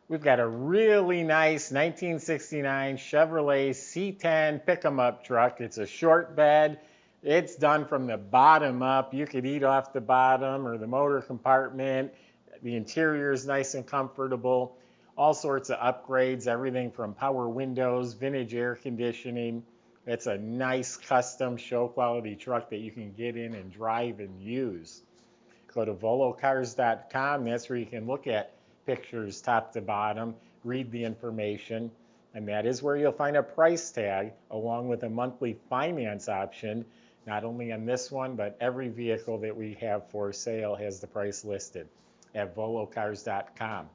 We've got a really nice 1969 Chevrolet C10 pick-em-up truck. It's a short bed. It's done from the bottom up. You could eat off the bottom or the motor compartment. The interior is nice and comfortable. All sorts of upgrades, everything from power windows, vintage air conditioning. It's a nice custom show quality truck that you can get in and drive and use. Go to volocars.com. That's where you can look at pictures top to bottom, read the information, and that is where you'll find a price tag along with a monthly finance option. Not only on this one, but every vehicle that we have for sale has the price listed at volocars.com.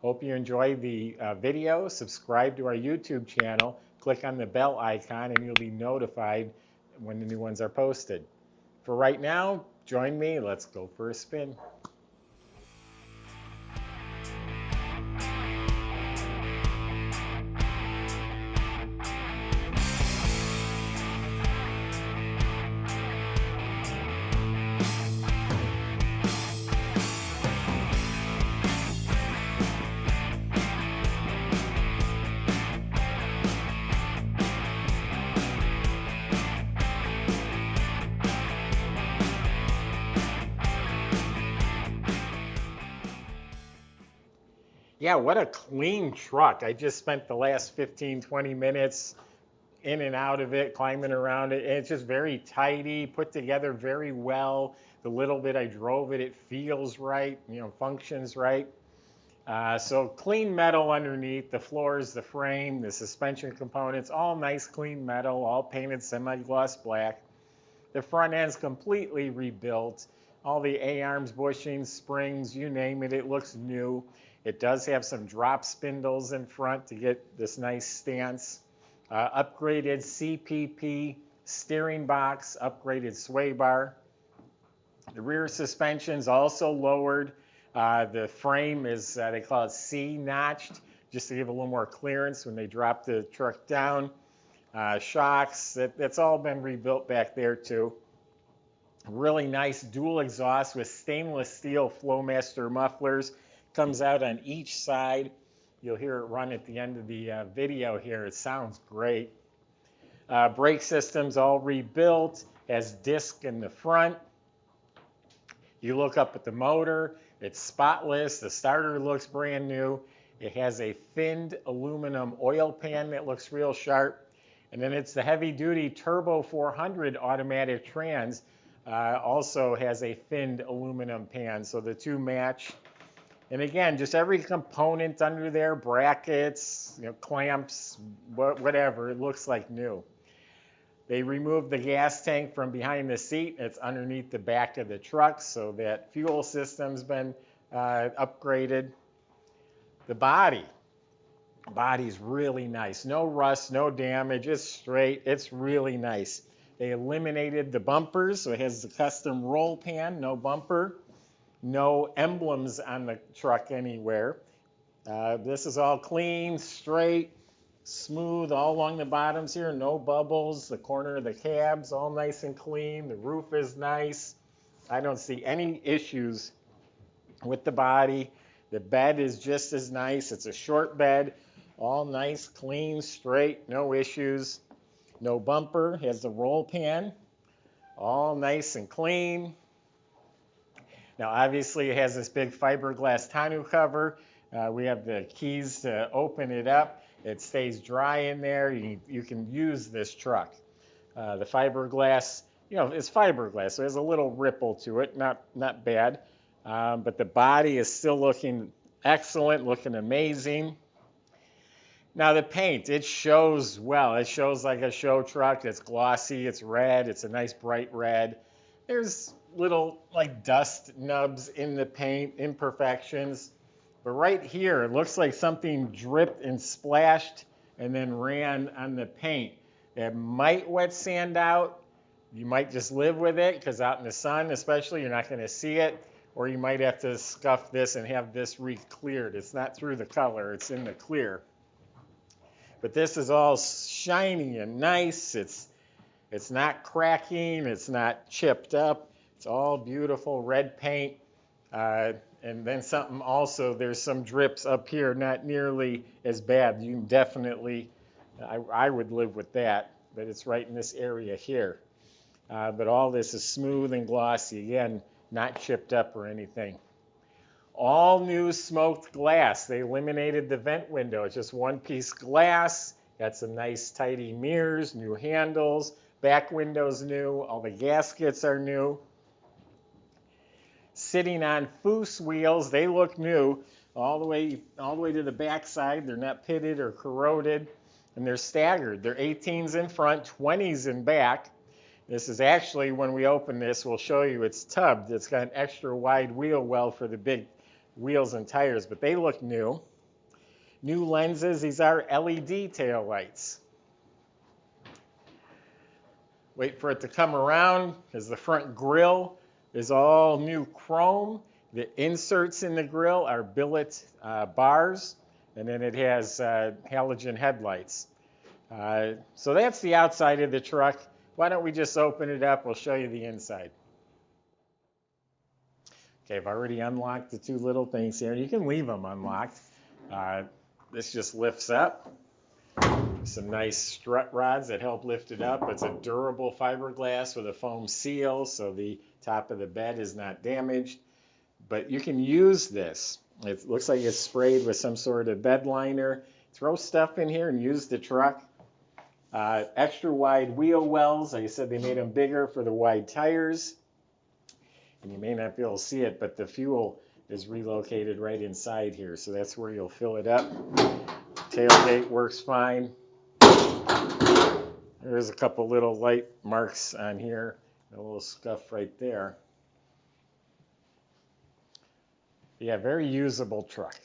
Hope you enjoyed the video. Subscribe to our YouTube channel. Click on the bell icon and you'll be notified when the new ones are posted. For right now, join me. Let's go for a spin. Yeah, what a clean truck. I just spent the last 15, 20 minutes in and out of it, climbing around it. It's just very tidy, put together very well. The little bit I drove it, it feels right, functions right. So clean metal underneath, the floors, the frame, the suspension components, all nice clean metal, all painted semi-gloss black. The front end's completely rebuilt. All the A-arms, bushings, springs, you name it, it looks new. It does have some drop spindles in front to get this nice stance. Upgraded CPP steering box, upgraded sway bar. The rear suspension's also lowered. The frame is, they call it C-notched, just to give a little more clearance when they drop the truck down. Shocks, that's all been rebuilt back there too. Really nice dual exhaust with stainless steel Flowmaster mufflers. Comes out on each side. You'll hear it run at the end of the video here. It sounds great. Brake system's all rebuilt. Has disc in the front. You look up at the motor. It's spotless. The starter looks brand new. It has a finned aluminum oil pan that looks real sharp. And then it's the heavy-duty Turbo 400 automatic trans. Also has a finned aluminum pan, so the two match. And again, just every component under there, brackets, clamps, whatever, it looks like new. They removed the gas tank from behind the seat. It's underneath the back of the truck, so that fuel system's been upgraded. The body's really nice. No rust, no damage. It's straight. It's really nice. They eliminated the bumpers, so it has the custom roll pan, no bumper. No emblems on the truck anywhere. This is all clean, straight, smooth all along the bottoms here. No bubbles. The corner of the cab's all nice and clean. The roof is nice. I don't see any issues with the body. The bed is just as nice. It's a short bed. All nice, clean, straight, no issues. No bumper. Has the roll pan. All nice and clean. Now, obviously, it has this big fiberglass tonneau cover. We have the keys to open it up. It stays dry in there. You can use this truck. The fiberglass, it's fiberglass, so there's a little ripple to it, not bad. But the body is still looking excellent, looking amazing. Now, the paint, it shows well. It shows like a show truck. It's glossy, it's red, it's a nice bright red. There's little dust nubs in the paint, imperfections. But right here, it looks like something dripped and splashed and then ran on the paint. It might wet sand out. You might just live with it because out in the sun especially, you're not going to see it. Or you might have to scuff this and have this re-cleared. It's not through the color, it's in the clear. But this is all shiny and nice. It's not cracking, it's not chipped up. It's all beautiful red paint. And then something also, there's some drips up here, not nearly as bad. You can definitely, I would live with that, but it's right in this area here. But all this is smooth and glossy. Again, not chipped up or anything. All new smoked glass. They eliminated the vent window. It's just one piece glass. Got some nice tidy mirrors, new handles, back windows new, all the gaskets are new. Sitting on Foose wheels, they look new all the way to the back side. They're not pitted or corroded, and they're staggered. They're 18s in front, 20s in back. This is actually, when we open this, we'll show you it's tubbed. It's got an extra wide wheel well for the big wheels and tires, but they look new. New lenses, these are LED tail lights. Wait for it to come around, because the front grille is all new chrome. The inserts in the grille are billet bars, and then it has halogen headlights. So that's the outside of the truck. Why don't we just open it up? We'll show you the inside. Okay, I've already unlocked the two little things here. You can leave them unlocked. This just lifts up. Some nice strut rods that help lift it up. It's a durable fiberglass with a foam seal, so the top of the bed is not damaged. But you can use this. It looks like it's sprayed with some sort of bed liner. Throw stuff in here and use the truck. Extra wide wheel wells. Like I said, they made them bigger for the wide tires. And you may not be able to see it, but the fuel is relocated right inside here. So that's where you'll fill it up. Tailgate works fine. There's a couple little light marks on here. A little scuff right there. Yeah, very usable truck.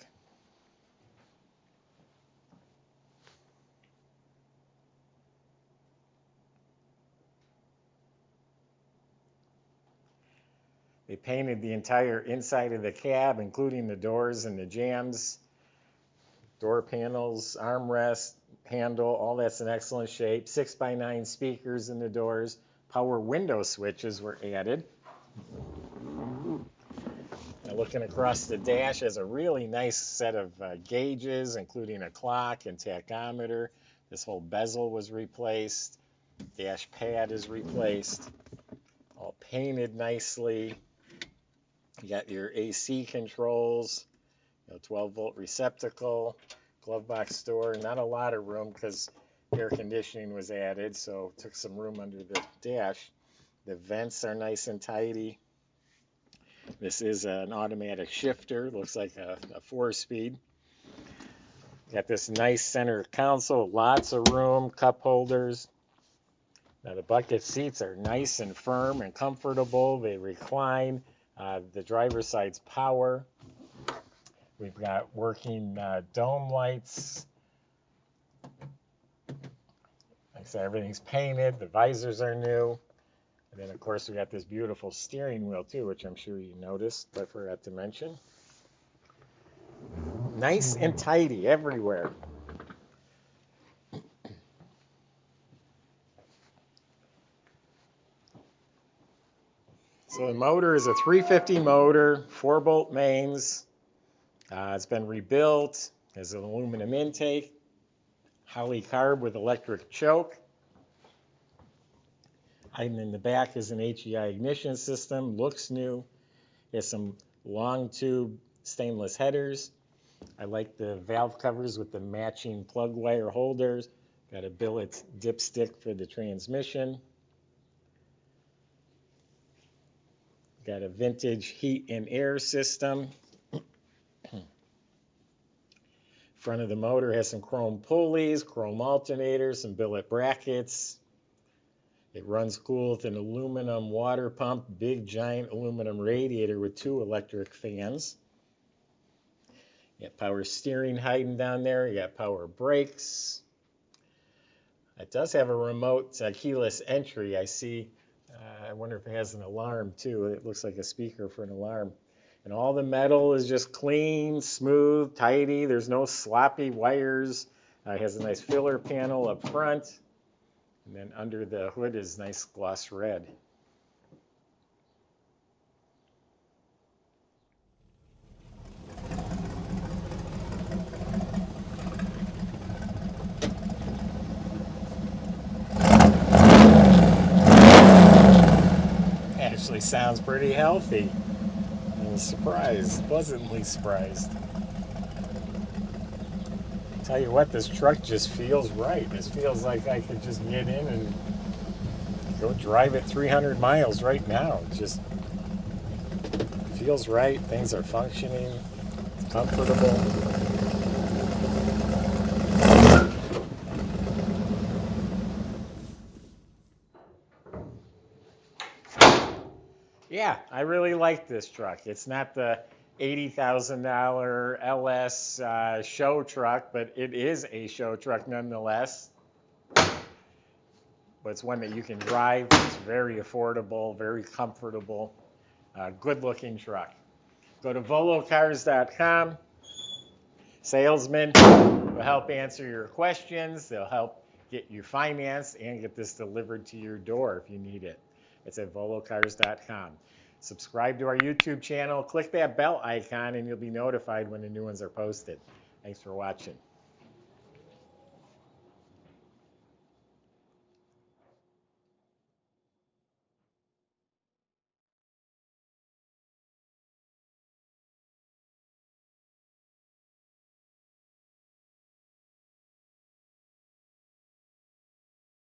They painted the entire inside of the cab, including the doors and the jambs. Door panels, armrest, handle, all that's in excellent shape. 6x9 speakers in the doors. Power window switches were added. Now looking across the dash, has a really nice set of gauges, including a clock and tachometer. This whole bezel was replaced. Dash pad is replaced. All painted nicely. You got your AC controls. 12-volt receptacle, glove box door. Not a lot of room because air conditioning was added, so took some room under the dash. The vents are nice and tidy. This is an automatic shifter. Looks like a 4-speed. Got this nice center console, lots of room, cup holders. Now the bucket seats are nice and firm and comfortable. They recline. The driver's side's power. We've got working dome lights. Like I said, everything's painted. The visors are new. And then, of course, we got this beautiful steering wheel, too, which I'm sure you noticed, but I forgot to mention. Nice and tidy everywhere. So the motor is a 350 motor, 4-bolt mains. It's been rebuilt, has an aluminum intake, polycarb with electric choke. Hiding in the back is an HEI ignition system, looks new. Has some long tube stainless headers. I like the valve covers with the matching plug wire holders. Got a billet dipstick for the transmission. Got a vintage heat and air system. Front of the motor has some chrome pulleys, chrome alternators, some billet brackets. It runs cool with an aluminum water pump, big giant aluminum radiator with 2 electric fans. You got power steering hiding down there. You got power brakes. It does have a remote keyless entry. I see. I wonder if it has an alarm too. It looks like a speaker for an alarm. And all the metal is just clean, smooth, tidy. There's no sloppy wires. It has a nice filler panel up front. And then under the hood is nice gloss red. actually sounds pretty healthy. I was surprised, pleasantly surprised. Tell you what, this truck just feels right. This feels like I could just get in and go drive it 300 miles right now. It just feels right. Things are functioning. It's comfortable. Yeah, I really like this truck. It's not the $80,000 LS show truck, but it is a show truck nonetheless. But it's one that you can drive. It's very affordable, very comfortable, good-looking truck. Go to volocars.com. Salesmen will help answer your questions. They'll help get you financed and get this delivered to your door if you need it. It's at volocars.com. Subscribe to our YouTube channel. Click that bell icon, and you'll be notified when the new ones are posted. Thanks for watching.